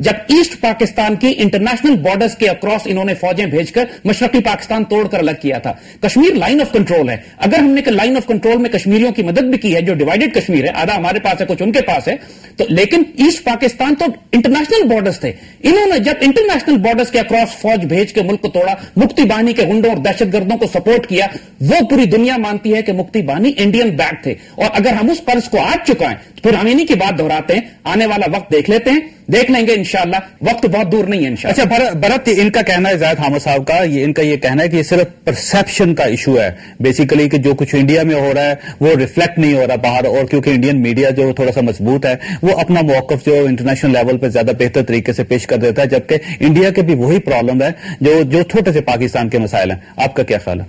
जब ईस्ट पाकिस्तान की international borders के अक्रॉस इन्होंने फौजें भेजकर मशरकी पाकिस्तान तोड़कर अलग किया था। कश्मीर लाइन ऑफ कंट्रोल है। अगर हमने लाइन ऑफ कंट्रोल में कश्मीरियों की मदद भी की है, जो डिवाइडेड कश्मीर है, आधा हमारे पास है, कुछ उनके पास है, तो लेकिन ईस्ट पाकिस्तान तो इंटरनेशनल बॉर्डर्स थे। इन्होंने जब इंटरनेशनल बॉर्डर्स के अक्रॉस फौज भेज के मुल्क को तोड़ा, मुक्ति बाहिनी के गुंडों और दहशतगर्दों को सपोर्ट किया, वो पूरी दुनिया मानती है कि मुक्ति बाहिनी इंडियन बैक थे। और अगर हम उस फर्ज को आज चुकाएं तो फिर हम इन्हीं की बात दोहराते हैं। आने वाला वक्त देख लेते हैं, देख लेंगे इंशाअल्लाह, वक्त बहुत दूर नहीं है इंशाअल्लाह। अच्छा भरत, इनका कहना है, जायद हामिद साहब का, इनका ये कहना है कि ये सिर्फ परसेप्शन का इशू है बेसिकली, कि जो कुछ इंडिया में हो रहा है वो रिफ्लेक्ट नहीं हो रहा बाहर, और क्योंकि इंडियन मीडिया जो थोड़ा सा मजबूत है वो अपना मौकफ जो इंटरनेशनल लेवल पर ज्यादा बेहतर तरीके से पेश कर देता है, जबकि इंडिया के भी वही प्रॉब्लम है जो छोटे से पाकिस्तान के मसाइल हैं। आपका क्या ख्याल है?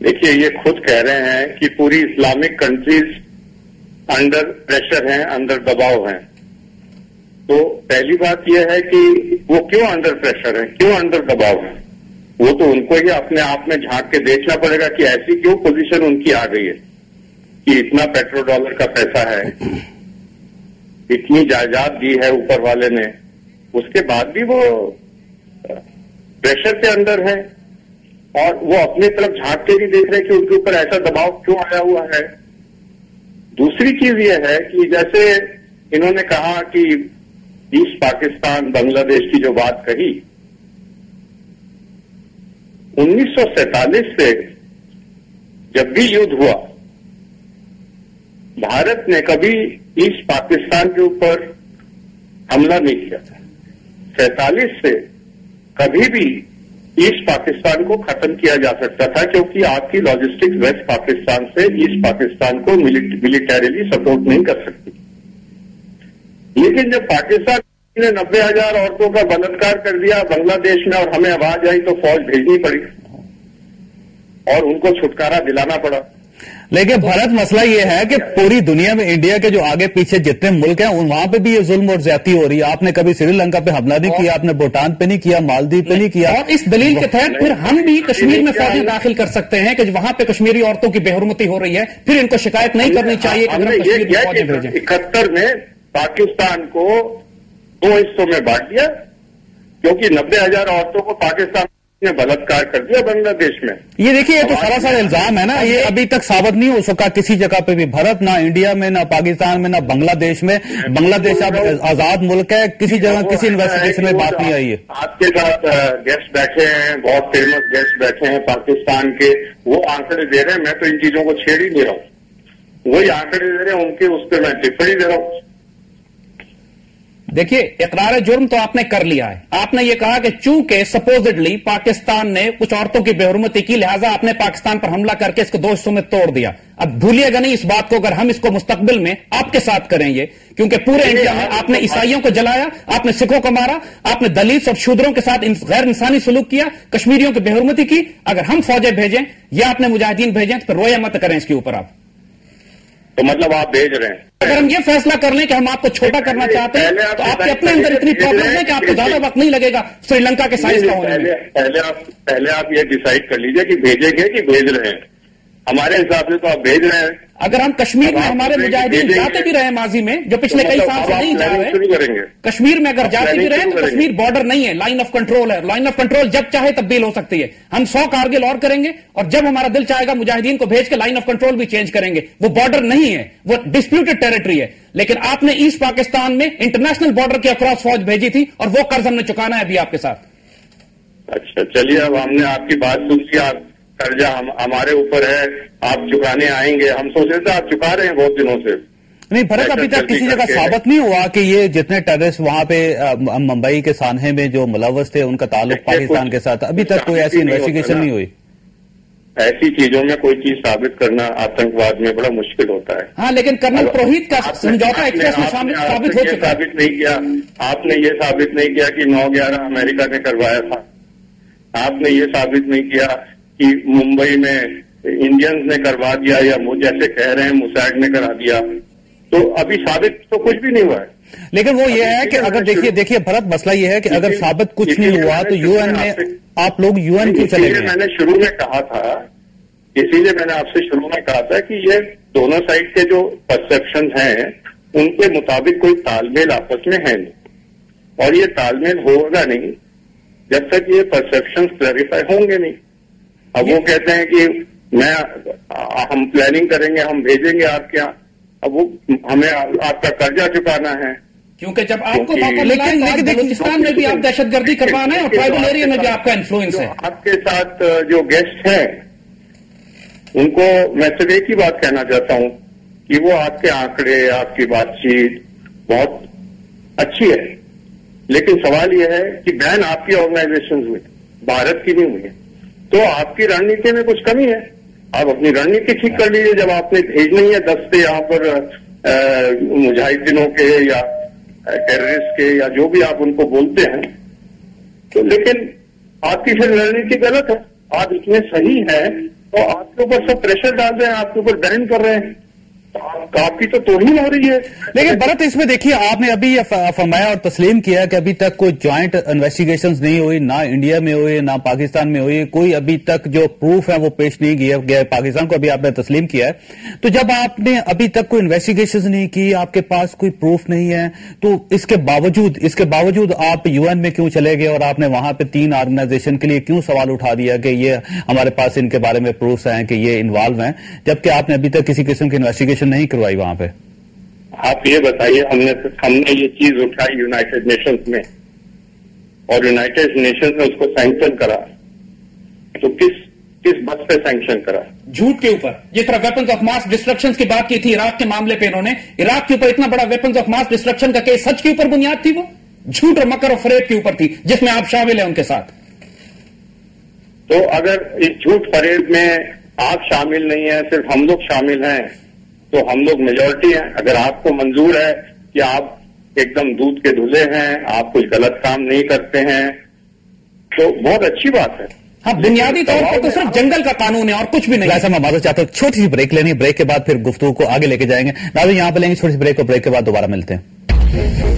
देखिए, ये खुद कह रहे हैं कि पूरी इस्लामिक कंट्रीज अंडर प्रेशर हैं, अंदर दबाव हैं। तो पहली बात यह है कि वो क्यों अंडर प्रेशर है, क्यों अंडर दबाव है, वो तो उनको ही अपने आप में झांक के देखना पड़ेगा कि ऐसी क्यों पोजीशन उनकी आ गई है कि इतना पेट्रो डॉलर का पैसा है, इतनी जायदाद दी है ऊपर वाले ने, उसके बाद भी वो प्रेशर के अंदर है और वो अपनी तरफ झांक के नहीं देख रहे कि उनके ऊपर ऐसा दबाव क्यों आया हुआ है। दूसरी चीज यह है कि जैसे इन्होंने कहा कि ईस्ट पाकिस्तान बांग्लादेश की जो बात कही, 1947 से जब भी युद्ध हुआ, भारत ने कभी ईस्ट पाकिस्तान के ऊपर हमला नहीं किया था। 47 से कभी भी ईस्ट पाकिस्तान को खत्म किया जा सकता था, क्योंकि आपकी लॉजिस्टिक्स वेस्ट पाकिस्तान से ईस्ट पाकिस्तान को मिलिटरीली सपोर्ट नहीं कर सकती। लेकिन जब पाकिस्तान ने 90,000 औरतों का बलात्कार कर दिया बांग्लादेश में और हमें आवाज आई तो फौज भेजनी पड़ी और उनको छुटकारा दिलाना पड़ा। लेकिन भारत मसला ये है कि पूरी दुनिया में इंडिया के जो आगे पीछे जितने मुल्क हैं वहां पे भी ये जुल्म और ज्यादती हो रही है। आपने कभी श्रीलंका पे हमला नहीं किया, आपने भूटान पे नहीं किया, मालदीव पे नहीं किया, और इस दलील के तहत फिर हम भी कश्मीर में फौजें दाखिल कर सकते हैं कि वहां पे कश्मीरी औरतों की बेहुरमती हो रही है, फिर इनको शिकायत नहीं करनी चाहिए। 71 में पाकिस्तान को 2 हिस्सों में बांट दिया, क्योंकि 90,000 औरतों को पाकिस्तान ने बलात्कार कर दिया बांग्लादेश में। ये देखिए, ये तो सरासर इल्जाम है ना, ये अभी तक साबित नहीं हो सका किसी जगह पे भी। भारत ना इंडिया में, ना पाकिस्तान में, ना बांग्लादेश में। बांग्लादेश अब आजाद मुल्क है, किसी जगह किसी इन्वेस्टिगेशन में बात नहीं आई है। आपके साथ गेस्ट बैठे हैं, बहुत फेमस गेस्ट बैठे हैं पाकिस्तान के, वो आंकड़े दे रहे हैं। मैं तो इन चीजों को छेड़ ही नहीं रहा हूं, वही आंकड़े दे रहे हैं, उनके उस पर मैं टिप्पणी दे रहा हूं। देखिए, इकरार जुर्म तो आपने कर लिया है। आपने ये कहा कि चूंकि सपोजिटली पाकिस्तान ने कुछ औरतों की बेहुरमती की, लिहाजा आपने पाकिस्तान पर हमला करके इसको 2 हिस्सों में तोड़ दिया। अब भूलिएगा नहीं इस बात को, अगर हम इसको मुस्तकबिल में आपके साथ करेंगे, क्योंकि पूरे इंडिया में आपने ईसाइयों को जलाया, आपने सिखों को मारा, आपने दलित और शूद्रों के साथ गैर इंसानी सलूक किया, कश्मीरियों की बेहुरमती की। अगर हम फौजें भेजें या आपने मुजाहिदीन भेजें तो फिर रोया मत करें इसके ऊपर आप। तो मतलब आप भेज रहे हैं। अगर हम ये फैसला कर लें कि हम आपको छोटा करना चाहते हैं तो आपके अपने अंदर इतनी प्रॉब्लम है कि आपको ज्यादा वक्त नहीं लगेगा श्रीलंका के साइज का होने में। पहले आप ये डिसाइड कर लीजिए कि भेजेंगे कि भेज रहे हैं। हमारे हिसाब से तो आप भेज रहे हैं। अगर हम कश्मीर में हमारे मुजाहिदीन जाते भी रहे माजी में, जो पिछले कई साल से नहीं जा रहे, कश्मीर में अगर जाते भी रहे तो कश्मीर बॉर्डर नहीं है, लाइन ऑफ कंट्रोल है। लाइन ऑफ कंट्रोल जब चाहे तब्दील हो सकती है। हम 100 कारगिल और करेंगे और जब हमारा दिल चाहेगा मुजाहिदीन को भेज के लाइन ऑफ कंट्रोल भी चेंज करेंगे। वो बॉर्डर नहीं है, वो डिस्प्यूटेड टेरिटरी है। लेकिन आपने ईस्ट पाकिस्तान में इंटरनेशनल बॉर्डर के अक्रॉस फौज भेजी थी और वो कर्ज हमने चुकाना है अभी आपके साथ। अच्छा, चलिए, अब हमने आपकी बात सुन ली। आप कर्जा हमारे ऊपर है, आप चुकाने आएंगे। हम सोच रहे थे आप चुका रहे हैं बहुत दिनों से। नहीं भरत, अभी तक किसी जगह साबित नहीं हुआ कि ये जितने टेररिस्ट वहां पे मुंबई के सानहे में जो मुलव्वस थे उनका ताल्लुक पाकिस्तान के साथ। अभी तक कोई ऐसी इन्वेस्टिगेशन नहीं हुई। ऐसी चीजों में कोई चीज साबित करना आतंकवाद में बड़ा मुश्किल होता है। हाँ, लेकिन कर्नल पुरोहित का समझौता एक्सप्रेस में साबित हो चुका है। साबित नहीं किया आपने, ये साबित नहीं किया कि 9/11 अमेरिका ने करवाया था। आपने ये साबित नहीं किया कि मुंबई में इंडियंस ने करवा दिया, या जैसे कह रहे हैं मुसैड ने करा दिया। तो अभी साबित तो कुछ भी नहीं हुआ है। लेकिन वो ये है कि अगर देखिए भरत, मसला ये है कि अगर साबित कुछ नहीं हुआ तो यूएन में आप लोग यूएन क्यों चले गए? मैंने शुरू में कहा था, इसीलिए मैंने आपसे शुरू में कहा था कि ये दोनों साइड के जो परसेप्शन हैं उनके मुताबिक कोई तालमेल आपस में है नहीं, और ये तालमेल होगा नहीं जब तक ये परसेप्शन क्लैरिफाई होंगे नहीं। अब वो कहते हैं कि हम प्लानिंग करेंगे, हम भेजेंगे आपके यहाँ, अब वो हमें आपका कर्जा चुकाना है, क्योंकि जब आपको मौका मिला है, लेकिन बलूचिस्तान में भी आप दहशतगर्दी करवाना है और ट्राइबल एरिया में भी आपका इन्फ्लुएंस है। आपके साथ जो गेस्ट हैं उनको मैं सिर्फ एक ही बात कहना चाहता हूं कि वो आपके आंकड़े, आपकी बातचीत बहुत अच्छी है, लेकिन सवाल यह है कि बैन आपकी ऑर्गेनाइजेशन हुई, भारत की नहीं हुई है, तो आपकी रणनीति में कुछ कमी है। आप अपनी रणनीति ठीक कर लीजिए। जब आपने भेजनी है दस्ते यहाँ पर मुजाहिदीनों के या टेररिस्ट के या जो भी आप उनको बोलते हैं, तो लेकिन आपकी फिर रणनीति गलत है। आप इतने सही हैं तो आपके ऊपर सब प्रेशर डाल रहे हैं, आपके ऊपर बैन कर रहे हैं, आपकी तो तोहिन हो रही है। लेकिन भरत, इसमें देखिए आपने अभी ये फरमाया और तस्लीम किया कि अभी तक कोई ज्वाइंट इन्वेस्टिगेशंस नहीं हुई, ना इंडिया में हुई ना पाकिस्तान में हुई, कोई अभी तक जो प्रूफ है वो पेश नहीं किया गया पाकिस्तान को, अभी आपने तस्लीम किया है। तो जब आपने अभी तक कोई इन्वेस्टिगेशन नहीं की, आपके पास कोई प्रूफ नहीं है, तो इसके बावजूद आप यूएन में क्यों चले गए और आपने वहां पे 3 ऑर्गेनाइजेशन के लिए क्यों सवाल उठा दिया कि ये हमारे पास इनके बारे में प्रूफ हैं कि ये इन्वॉल्व हैं, जबकि आपने अभी तक किसी किस्म की इन्वेस्टिगेशन नहीं करवाई वहां पे? आप ये बताइए, हमने ये चीज उठाई यूनाइटेड नेशंस में और यूनाइटेड नेशंस ने उसको सैंक्शन करा, तो किस बस पे सैंक्शन करा? झूठ के ऊपर। जिस तरह वेपन्स ऑफ मास डिस्ट्रक्शन की बात की थी इराक के मामले पे, इन्होंने इराक के ऊपर इतना बड़ा वेपन्स ऑफ मास डिस्ट्रक्शन का केस सच के ऊपर बुनियाद थी, वो झूठ और मकर और फरेब के ऊपर थी, जिसमें आप शामिल हैं उनके साथ। तो अगर इस झूठ फरेब में आप शामिल नहीं है, सिर्फ हम लोग शामिल हैं, तो हम लोग मेजॉरिटी हैं। अगर आपको मंजूर है कि आप एकदम दूध के धुले हैं, आप कुछ गलत काम नहीं करते हैं, तो बहुत अच्छी बात है। हाँ, बुनियादी तौर पर तो सिर्फ जंगल का कानून है और कुछ भी नहीं। ऐसा मैं मालूम चाहता हूँ, छोटी सी ब्रेक लेनी, ब्रेक के बाद फिर गुफ्तगू को आगे लेके जाएंगे। नाज़रीन यहाँ पे लेंगे छोटी सी ब्रेक, और ब्रेक के बाद दोबारा मिलते हैं।